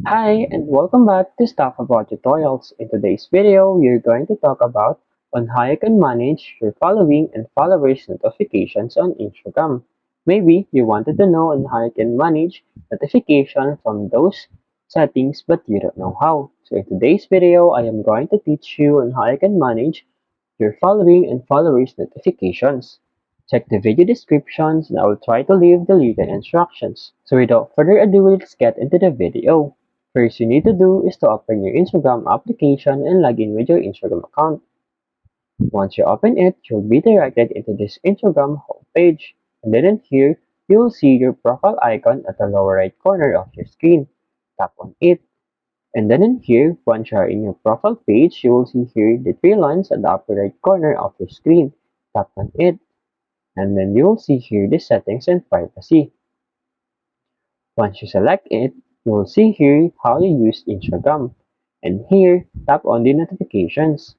Hi, and welcome back to Stuff About Tutorials. In today's video, we're going to talk about on how you can manage your following and followers notifications on Instagram. Maybe you wanted to know on how you can manage notification from those settings but you don't know how. So in today's video, I am going to teach you on how you can manage your following and followers notifications. Check the video descriptions and I will try to leave the written instructions. So without further ado, let's get into the video. First you need to do is to open your Instagram application and log in with your Instagram account. Once you open it, you'll be directed into this Instagram homepage. And then in here, you will see your profile icon at the lower right corner of your screen. Tap on it. And then in here, once you are in your profile page, you will see here the three lines at the upper right corner of your screen. Tap on it. And then you will see here the settings and privacy. Once you select it, you will see here how you use Instagram. And here, tap on the notifications.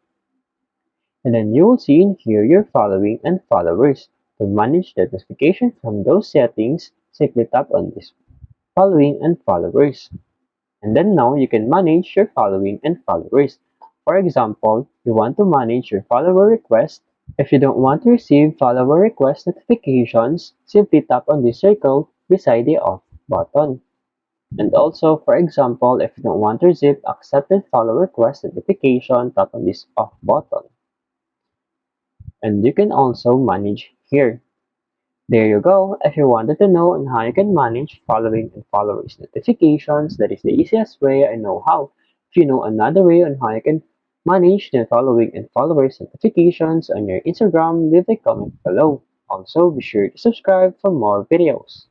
And then you will see in here your following and followers. To manage the notification from those settings, simply tap on this following and followers. And then now you can manage your following and followers. For example, you want to manage your follower request. If you don't want to receive follower request notifications, simply tap on this circle beside the off button. And also, for example, if you don't want to receive accepted follow request notification, tap on this off button. And you can also manage here. There you go. If you wanted to know on how you can manage following and followers notifications, that is the easiest way I know how. If you know another way on how you can manage the following and followers notifications on your Instagram, leave a comment below. Also, be sure to subscribe for more videos.